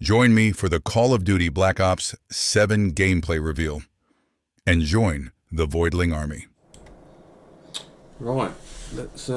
Join me for the Call of Duty Black Ops 7 gameplay reveal and join the Voidling Army. Right, let's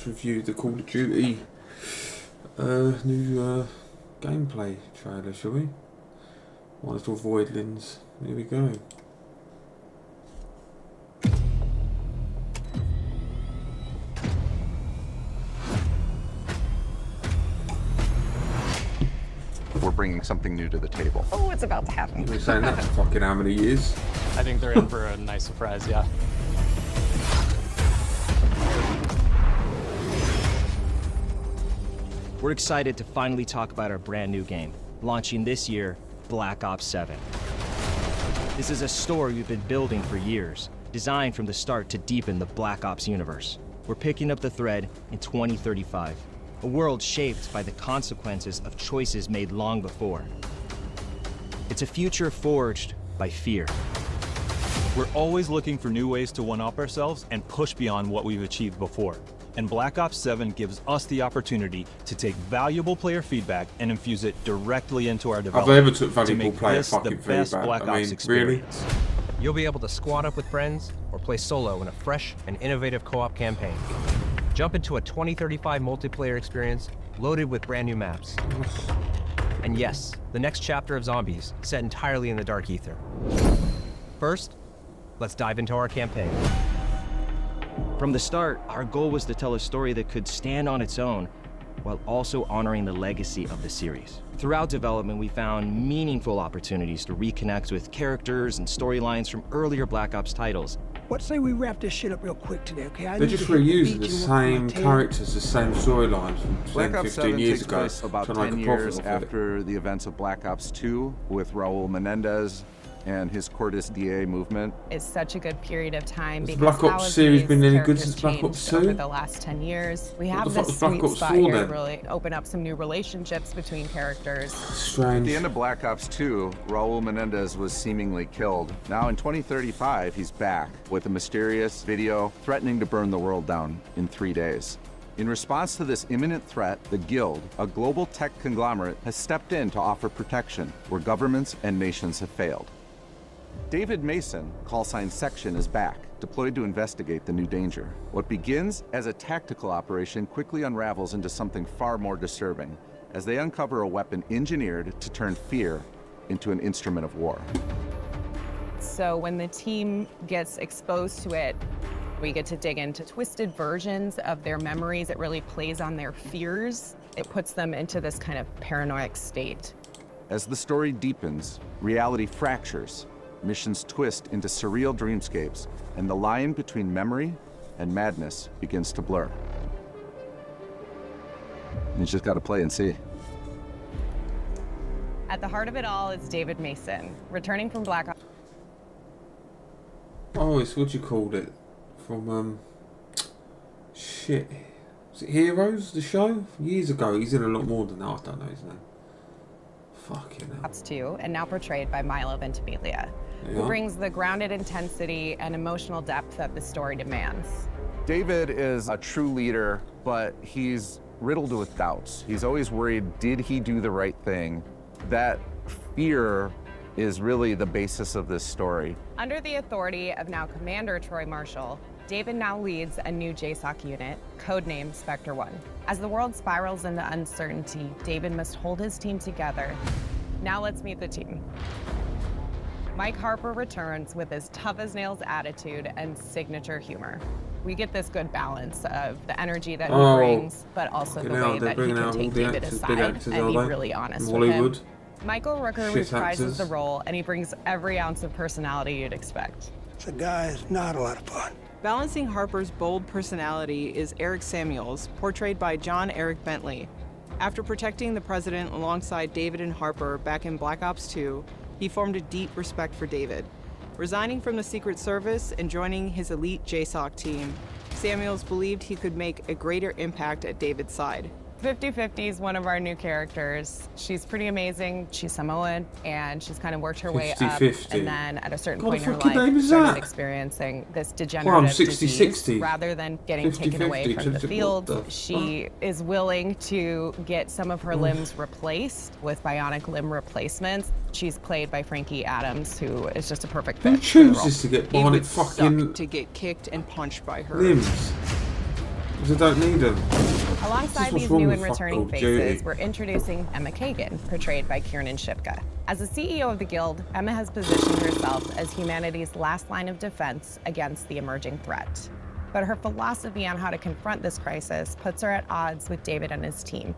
review the Call of Duty new gameplay trailer, shall we? My little Voidlings. Here we go. We're bringing something new to the table. Oh, what's about to happen? You've been saying that for fucking how many years? I think they're in for a nice surprise, yeah. We're excited to finally talk about our brand new game, launching this year, Black Ops 7. This is a story we've been building for years, designed from the start to deepen the Black Ops universe. We're picking up the thread in 2035, a world shaped by the consequences of choices made long before. It's a future forged by fear. We're always looking for new ways to one-up ourselves and push beyond what we've achieved before. And Black Ops 7 gives us the opportunity to take valuable player feedback and infuse it directly into our development. I've never took valuable to make player this fucking the best feedback. Black I mean, Ops experience. really? You'll be able to squad up with friends or play solo in a fresh and innovative co-op campaign. Jump into a 2035 multiplayer experience loaded with brand new maps. And yes, the next chapter of Zombies, set entirely in the dark ether. First, let's dive into our campaign. From the start, our goal was to tell a story that could stand on its own, while also honoring the legacy of the series. Throughout development, we found meaningful opportunities to reconnect with characters and storylines from earlier Black Ops titles. What say we wrap this shit up real quick today, okay? They're just reusing the same characters, the same storylines from Black 10, Ops 15 7 years takes ago. place about 10 years after the events of Black Ops 2 with Raul Menendez and his Cortes DA movement. It's such a good period of time Has the because Black Ops how have series these been any good characters since Black Ops changed 2? over the last 10 years. We have the fuck this was Black sweet Ops spot 4 here to then? really open up some new relationships between characters. At Strange. the end of Black Ops 2, Raul Menendez was seemingly killed. Now in 2035, he's back with a mysterious video threatening to burn the world down in 3 days. In response to this imminent threat, the Guild, a global tech conglomerate, has stepped in to offer protection where governments and nations have failed. David Mason, callsign Section, is back, deployed to investigate the new danger. What begins as a tactical operation quickly unravels into something far more disturbing, as they uncover a weapon engineered to turn fear into an instrument of war. So when the team gets exposed to it, we get to dig into twisted versions of their memories. It really plays on their fears. It puts them into this kind of paranoid state. As the story deepens, reality fractures, missions twist into surreal dreamscapes, and the line between memory and madness begins to blur. You just gotta play and see. At the heart of it all is David Mason, returning from Black Ops. Oh, it's what you called it. From, shit. Was it Heroes, the show? Years ago. He's in a lot more than that. I don't know his name. Fucking hell. Ops 2, and now portrayed by Milo Ventimiglia, who brings the grounded intensity and emotional depth that the story demands. David is a true leader, but he's riddled with doubts. He's always worried, did he do the right thing? That fear is really the basis of this story. Under the authority of now Commander Troy Marshall, David now leads a new JSOC unit, codenamed Spectre 1. As the world spirals into uncertainty, David must hold his team together. Now let's meet the team. Mike Harper returns with his tough-as-nails attitude and signature humor. We get this good balance of the energy that he brings, but also the way that he can take David aside and be really honest with him. Michael Rooker reprises the role, and he brings every ounce of personality you'd expect. The guy is not a lot of fun. Balancing Harper's bold personality is Eric Samuels, portrayed by John Eric Bentley. After protecting the president alongside David and Harper back in Black Ops 2, he formed a deep respect for David. Resigning from the Secret Service and joining his elite JSOC team, Samuels believed he could make a greater impact at David's side. 50/50 is one of our new characters. She's pretty amazing. She's Samoan, and she's kind of worked her way up. 50/50. And then at a certain What point the in her fucking name life, is started that? experiencing this Well, I'm degenerative 60/60. disease. Rather than getting taken away 50/50. from the What the field, fuck? she is willing to get some of her limbs replaced with bionic limb replacements. She's played by Frankie Adams, who is just a perfect fit. Who for the role. chooses to get It bionic would suck fucking to get kicked and punched by her. limbs? Because I don't need them. Alongside what's these wrong new with and fuck returning Call of faces, Duty. we're introducing Emma Kagan, portrayed by Kiernan Shipka. As the CEO of the Guild, Emma has positioned herself as humanity's last line of defense against the emerging threat. But her philosophy on how to confront this crisis puts her at odds with David and his team,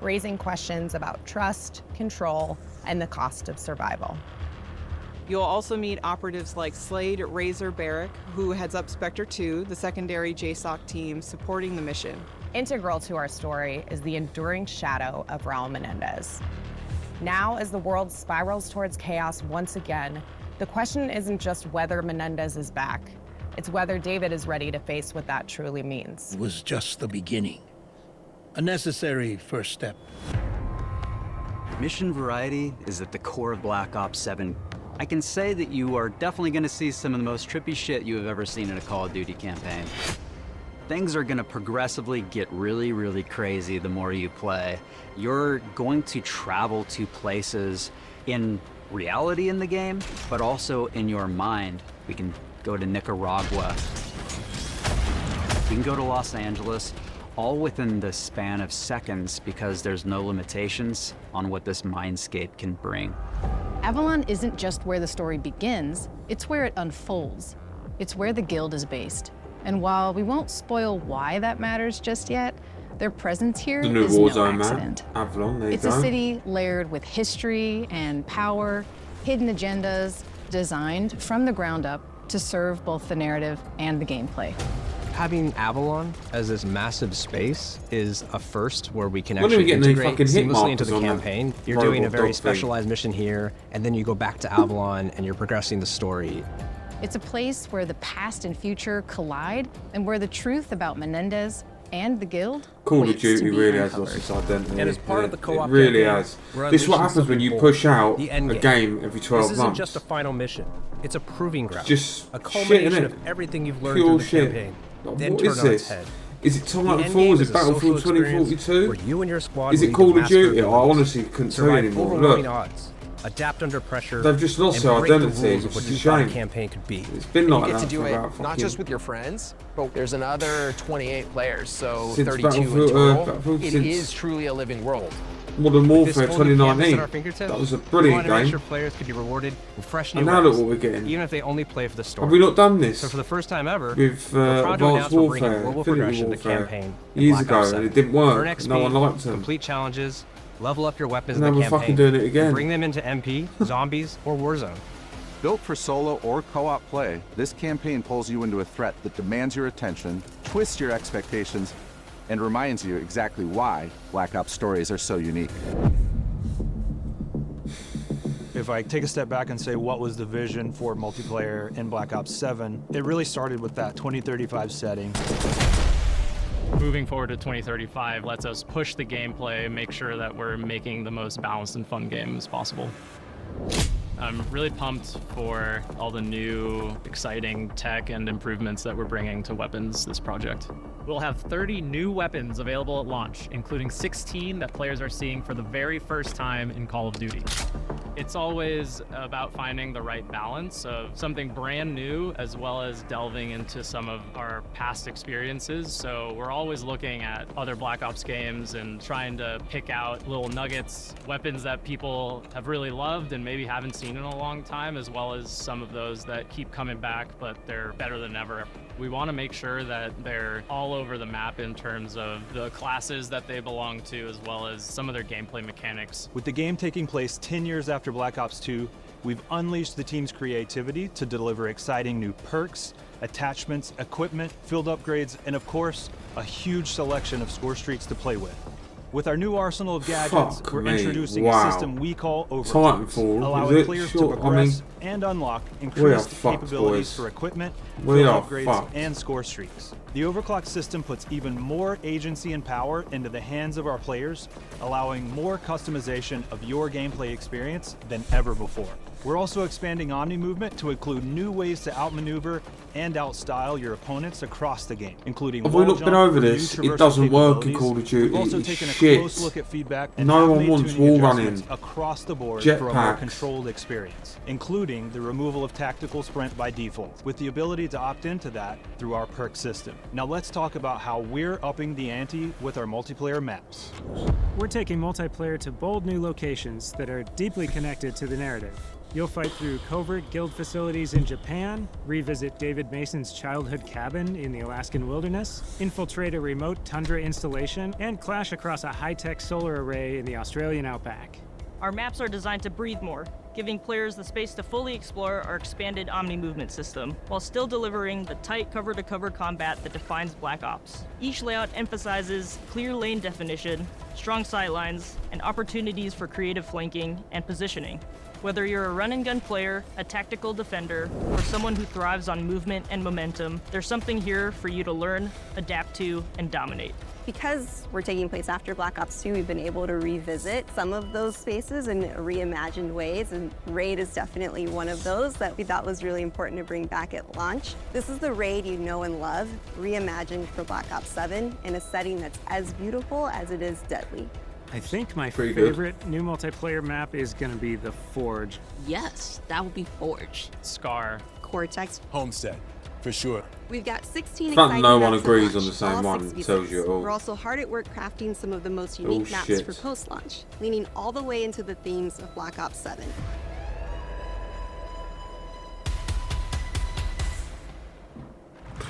raising questions about trust, control, and the cost of survival. You'll also meet operatives like Slade Razor Barrick, who heads up Spectre 2, the secondary JSOC team supporting the mission. Integral to our story is the enduring shadow of Raul Menendez. Now, as the world spirals towards chaos once again, the question isn't just whether Menendez is back, it's whether David is ready to face what that truly means. It was just the beginning. A necessary first step. Mission variety is at the core of Black Ops 7. I can say that you are definitely going to see some of the most trippy shit you have ever seen in a Call of Duty campaign. Things are going to progressively get really, really crazy the more you play. You're going to travel to places in reality in the game, but also in your mind. We can go to Nicaragua. We can go to Los Angeles, all within the span of seconds because there's no limitations on what this mindscape can bring. Avalon isn't just where the story begins, it's where it unfolds. It's where the Guild is based. And while we won't spoil why that matters just yet, their presence here The new is no Warzone, accident. man. Avalon, there you It's go. a city layered with history and power, hidden agendas, designed from the ground up to serve both the narrative and the gameplay. Having Avalon as this massive space is a first where we can When are we actually getting any integrate fucking hit seamlessly into the markers on that campaign. You're doing a robot very dog thing? specialized mission here, and then you go back to Avalon and you're progressing the story. It's a place where the past and future collide and where the truth about Menendez and the Guild Call of waits to Duty be really has uncovered. lost its identity. And as part of the co-op It really campaign, has. we're This is what unleashing happens when something you bold. push out The end a game every 12 This isn't months. just a final mission. It's a proving ground. Just a shit, culmination innit? of everything you've learned Pure through the shit. campaign. Like, Then what turn is on its this? head. Is it Tom The Like end 4? game Is is it a social Battlefield experience 2042? where you and your squad Is will it need Call to of master Duty? I abilities, honestly couldn't tell you survive anymore. overwhelming Look, odds, adapt under pressure, they've just lost and their break the identity, rules of which what is you a thought a shame. campaign could be. It's been And like you get that to do for it about not fucking... just with your friends, but there's another 28 players, so Since 32 in Battlefield, total. Battlefield It since- is truly a living world. Modern With this Warfare whole new campus 2019. at our fingertips, That was a we brilliant want to make game. sure players could be rewarded with fresh new And now look ways, what we're getting. even if they only play for the story. Have we not done this? So for the first time ever, with we're proud to announce Advanced we're bringing Warfare, global Infinity progression to Warfare, campaign in years Black ago, Ops and 7. it didn't work. Earn No XP, one liked them. complete challenges, level up your weapons And in now the we're campaign, fucking doing it again. and bring them into MP, zombies, or Warzone. Built for solo or co-op play, this campaign pulls you into a threat that demands your attention, twists your expectations, and reminds you exactly why Black Ops stories are so unique. If I take a step back and say what was the vision for multiplayer in Black Ops 7, it really started with that 2035 setting. Moving forward to 2035 lets us push the gameplay, make sure that we're making the most balanced and fun games possible. I'm really pumped for all the new, exciting tech and improvements that we're bringing to weapons this project. We'll have 30 new weapons available at launch, including 16 that players are seeing for the very first time in Call of Duty. It's always about finding the right balance of something brand new as well as delving into some of our past experiences. So we're always looking at other Black Ops games and trying to pick out little nuggets, weapons that people have really loved and maybe haven't seen in a long time, as well as some of those that keep coming back, but they're better than ever. We want to make sure that they're all over the map in terms of the classes that they belong to, as well as some of their gameplay mechanics. With the game taking place 10 years after Black Ops 2, we've unleashed the team's creativity to deliver exciting new perks, attachments, equipment, field upgrades, and of course, a huge selection of score streaks to play with. With our new arsenal of gadgets, Fuck we're me. introducing Wow. a system we call Overclocks, Titanfall, allowing is it? players Sure, to progress I and unlock we are increased fucked, capabilities boys. for equipment, We build are upgrades, fucked. and score streaks. The Overclock system puts even more agency and power into the hands of our players, allowing more customization of your gameplay experience than ever before. We're also expanding Omni movement to include new ways to outmaneuver and outstyle your opponents across the game, including Have we wall not been jump, over new this? It traversal doesn't work in capabilities. Call of Duty. We've also It's taken a shit. close look at feedback and No have one made wants tuning wall adjustments running. across the board for a more Jetpacks. controlled experience, including the removal of tactical sprint by default, with the ability to opt into that through our perk system. Now let's talk about how we're upping the ante with our multiplayer maps. We're taking multiplayer to bold new locations that are deeply connected to the narrative. You'll fight through covert guild facilities in Japan, revisit David Mason's childhood cabin in the Alaskan wilderness, infiltrate a remote tundra installation, and clash across a high-tech solar array in the Australian outback. Our maps are designed to breathe more, giving players the space to fully explore our expanded Omni movement system, while still delivering the tight cover-to-cover combat that defines Black Ops. Each layout emphasizes clear lane definition, strong sightlines, and opportunities for creative flanking and positioning. Whether you're a run-and-gun player, a tactical defender, or someone who thrives on movement and momentum, there's something here for you to learn, adapt to, and dominate. Because we're taking place after Black Ops 2, we've been able to revisit some of those spaces in reimagined ways, and Raid is definitely one of those that we thought was really important to bring back at launch. This is the Raid you know and love, reimagined for Black Ops 7 in a setting that's as beautiful as it is deadly. I think my Pretty good. favorite new multiplayer map is going to be the Forge. Yes, that would be Forge. Scar. Cortex. Homestead, for sure. We've got 16 The fact exciting no one maps at agrees on launch, the same all one 6v6. tells you it all. We're also hard at work crafting some of the most unique maps shit. for post-launch, leaning all the way into the themes of Black Ops 7.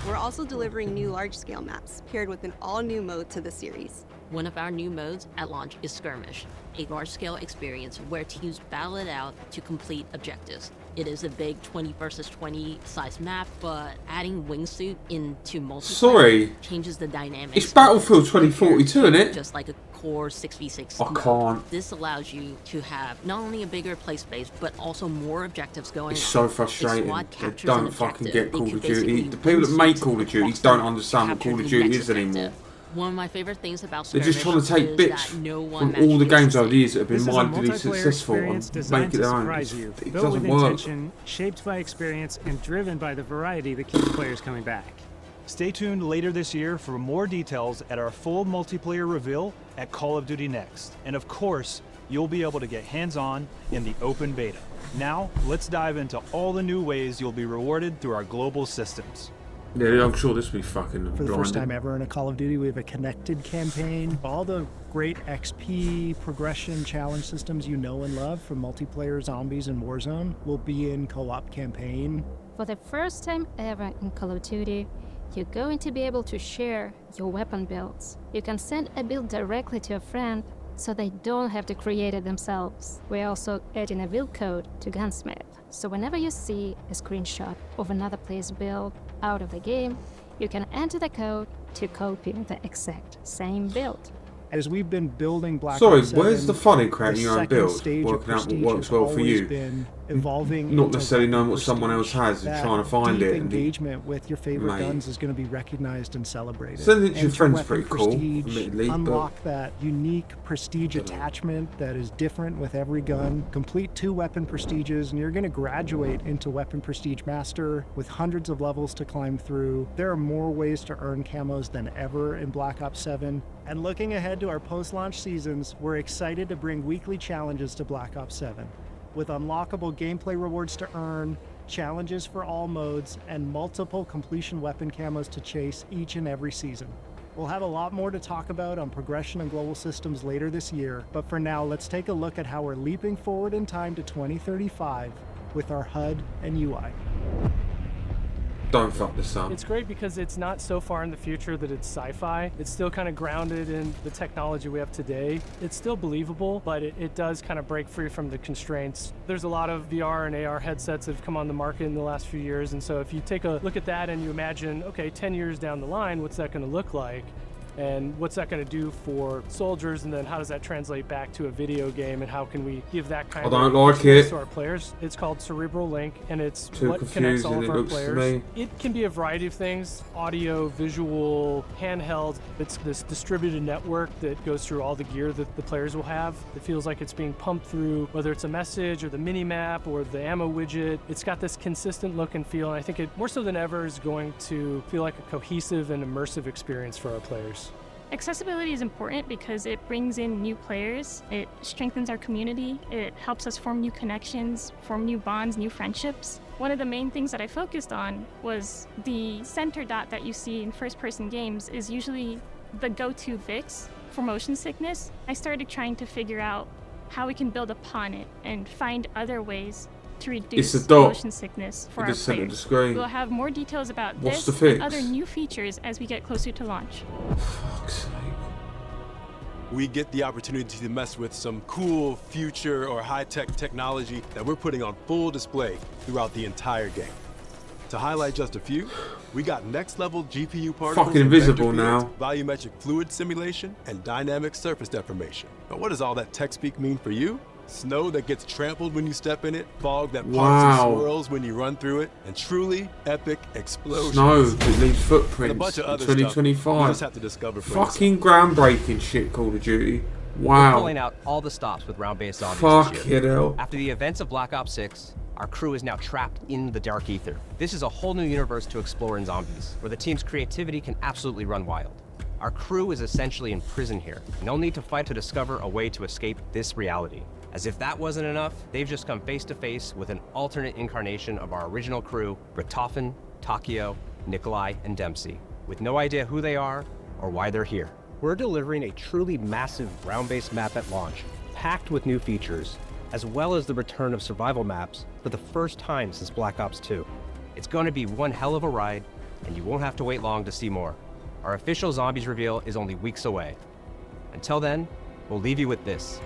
We're also delivering new large-scale maps, paired with an all-new mode to the series. One of our new modes at launch is Skirmish, a large-scale experience where teams battle it out to complete objectives. It is a big 20 versus 20 size map, but adding wingsuit into multiplayer changes the dynamics. It's Battlefield 2042, isn't it? Just like a core 6v6. I can't. This allows you to have not only a bigger play space, but also more objectives going It's on. so frustrating. A squad They captures don't an fucking objective. get They Call could of Duty. basically The people that make wingsuit Call of Duty across don't the understand what capture Call of the Duty next is anymore. objective. One of my favorite things about They're Skirmish just trying to take is bits that no one from match all the is games the over the same. years that have been This is a mildly multiplayer successful experience and designed make it to their own. surprise you, It built with doesn't work. intention, shaped by experience, and driven by the variety that keeps players coming back. Stay tuned later this year for more details at our full multiplayer reveal at Call of Duty Next. And of course, you'll be able to get hands-on in the open beta. Now, let's dive into all the new ways you'll be rewarded through our global systems. Yeah, I'm sure this will be fucking For the first time blinding. ever in a Call of Duty, we have a connected campaign. All the great XP, progression, challenge systems you know and love from multiplayer, zombies, and Warzone will be in co-op campaign. For the first time ever in Call of Duty, you're going to be able to share your weapon builds. You can send a build directly to a friend so they don't have to create it themselves. We're also adding a build code to Gunsmith, so whenever you see a screenshot of another player's build out of the game, you can enter the code to copy the exact same build. As we've been building Black Sorry, Ops 7, where's the fun in creating the your own second build? stage of Working out what Prestige works has well for always you. been evolving Not into necessarily knowing what Prestige. someone else has and That trying to find deep it. And engagement with your favorite Mate. guns is going to be recognized and celebrated. Sending it to your Enter friends Weapon pretty cool, Prestige, admittedly, but- unlock that unique Prestige attachment that is different with every gun. Complete 2 Weapon Prestiges, and you're going to graduate into Weapon Prestige Master with hundreds of levels to climb through. There are more ways to earn camos than ever in Black Ops 7. And looking ahead to our post-launch seasons, we're excited to bring weekly challenges to Black Ops 7. With unlockable gameplay rewards to earn, challenges for all modes, and multiple completion weapon camos to chase each and every season. We'll have a lot more to talk about on progression and global systems later this year, but for now, let's take a look at how we're leaping forward in time to 2035 with our HUD and UI. Don't fuck this up. It's great because it's not so far in the future that it's sci-fi. It's still kind of grounded in the technology we have today. It's still believable, but it does kind of break free from the constraints. There's a lot of VR and AR headsets that have come on the market in the last few years, and so if you take a look at that and you imagine, okay, 10 years down the line, what's that going to look like? and what's that going to do for soldiers, and then how does that translate back to a video game, and how can we give that kind of experience to our players. It's called Cerebral Link, and it's what connects all of our players. It can be a variety of things: audio, visual, handheld. It's this distributed network that goes through all the gear that the players will have. It feels like it's being pumped through, whether it's a message or the mini map or the ammo widget. It's got this consistent look and feel, and I think it more so than ever is going to feel like a cohesive and immersive experience for our players. Accessibility is important because it brings in new players, it strengthens our community, it helps us form new connections, form new bonds, new friendships. One of the main things that I focused on was the center dot that you see in first-person games is usually the go-to fix for motion sickness. I started trying to figure out how we can build upon it and find other ways to reduce motion sickness for our players. We'll have more details about this and other new features as we get closer to launch. Fuck's sake. We get the opportunity to mess with some cool future or high-tech technology that we're putting on full display throughout the entire game. To highlight just a few, we got next-level GPU particles, fucking invisible now, volumetric fluid simulation, and dynamic surface deformation. But what does all that tech speak mean for you? Snow that gets trampled when you step in it, fog that parts and swirls when you run through it, and truly epic explosions. Snow that leaves footprints a bunch of other 2025. Stuff you just have to discover for fucking groundbreaking shit, Call of Duty. Wow. We're pulling out all the stops with round-based zombies this year. Hell. After the events of Black Ops 6, our crew is now trapped in the dark ether. This is a whole new universe to explore in zombies, where the team's creativity can absolutely run wild. Our crew is essentially in prison here, and they'll need to fight to discover a way to escape this reality. As if that wasn't enough, they've just come face to face with an alternate incarnation of our original crew, Richtofen, Takio, Nikolai, and Dempsey, with no idea who they are or why they're here. We're delivering a truly massive ground-based map at launch, packed with new features, as well as the return of survival maps for the first time since Black Ops 2. It's going to be one hell of a ride, and you won't have to wait long to see more. Our official Zombies reveal is only weeks away. Until then, we'll leave you with this.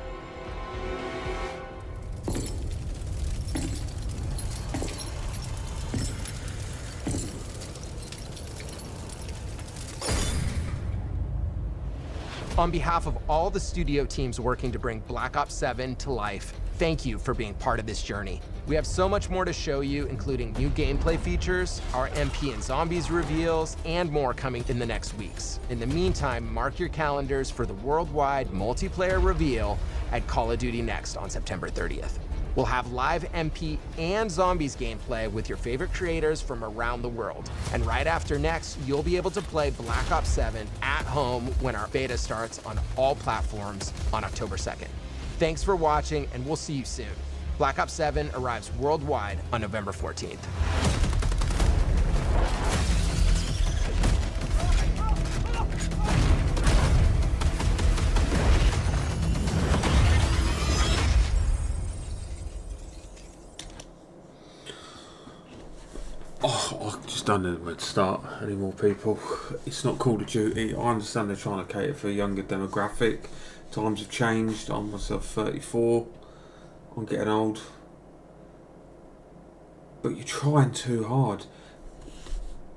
On behalf of all the studio teams working to bring Black Ops 7 to life, thank you for being part of this journey. We have so much more to show you, including new gameplay features, our MP and Zombies reveals, and more coming in the next weeks. In the meantime, mark your calendars for the worldwide multiplayer reveal at Call of Duty Next on September 30th. We'll have live MP and Zombies gameplay with your favorite creators from around the world. And right after Next, you'll be able to play Black Ops 7 at home when our beta starts on all platforms on October 2nd. Thanks for watching, and we'll see you soon. Black Ops 7 arrives worldwide on November 14th. Oh, I just don't know where to start anymore, people. It's not Call of Duty. I understand they're trying to cater for a younger demographic. Times have changed. I'm myself 34. I'm getting old. But you're trying too hard.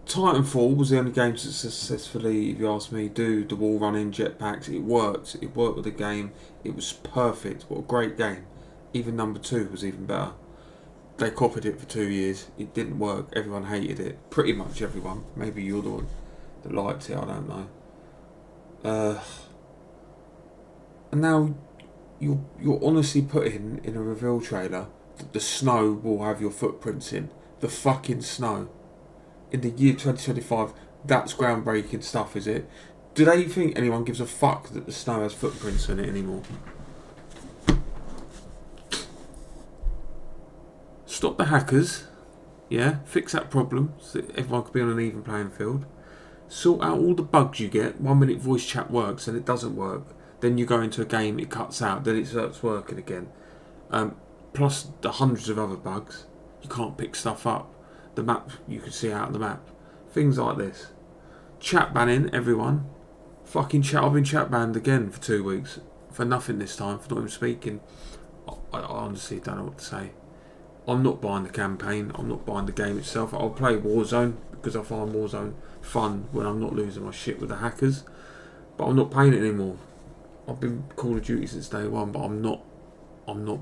Titanfall was the only game to successfully, if you ask me, do the wall running, jetpacks. It worked. It worked with the game. It was perfect. What a great game. Even number 2 was even better. They copied it for 2 years. It didn't work. Everyone hated it. Pretty much everyone. Maybe you're the one that liked it. I don't know. And now you're honestly putting in a reveal trailer that the snow will have your footprints in. The fucking snow. In the year 2025, that's groundbreaking stuff, is it? Do they think anyone gives a fuck that the snow has footprints in it anymore? Stop the hackers, yeah, fix that problem so that everyone can be on an even playing field. Sort out all the bugs you get. 1 minute voice chat works and it doesn't work. Then you go into a game, it cuts out, then it starts working again. Plus the hundreds of other bugs. You can't pick stuff up. The map, you can see out of the map. Things like this. Chat banning everyone. Fucking chat, I've been chat banned again for 2 weeks. For nothing this time, for not even speaking. I honestly don't know what to say. I'm not buying the campaign, I'm not buying the game itself. I'll play Warzone because I find Warzone fun when I'm not losing my shit with the hackers. but I'm not paying it anymore. I've been Call of Duty since day one, but I'm not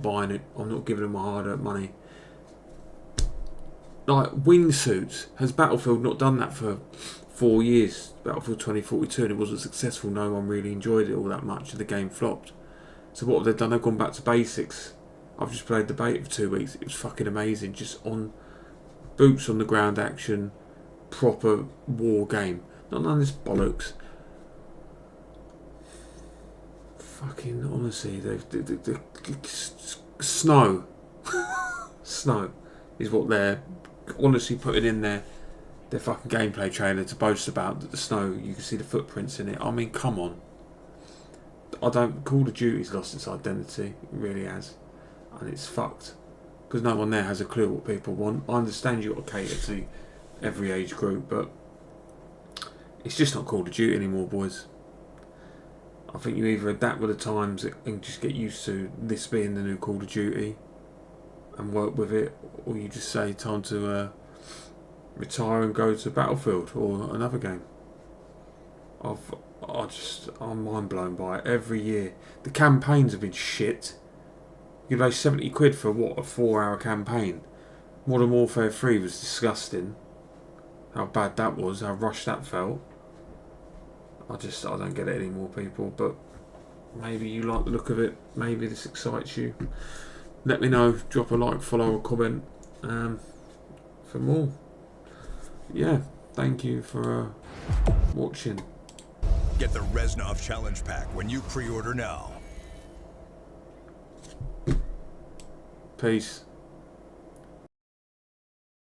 buying it. I'm not giving them my hard-earned money. Like wingsuits, has Battlefield not done that for 4 years? Battlefield 2042, and it wasn't successful. No one really enjoyed it all that much, and the game flopped. So what have they done? They've gone back to basics. I've just played the beta for 2 weeks. It was fucking amazing. Just on boots on the ground action, proper war game. Not none of this bollocks. Fucking honestly, the snow, snow is what they're honestly putting in their fucking gameplay trailer to boast about. That the snow, you can see the footprints in it. I mean, come on. Call of Duty's lost its identity. It really has, and it's fucked because no one there has a clue what people want. I understand you've got to cater to every age group, but it's just not Call of Duty anymore, boys. I think you either adapt with the times and just get used to this being the new Call of Duty and work with it, or you just say time to retire and go to Battlefield or another game. I'm mind blown by it every year. The campaigns have been shit. You pay 70 quid for what, a 4-hour campaign? Modern Warfare 3 was disgusting. How bad that was, how rushed that felt. I don't get it anymore, people, but maybe you like the look of it, maybe this excites you. Let me know, drop a like, follow, or comment for more. Yeah, thank you for watching. Get the Reznov Challenge Pack when you pre-order now. Peace.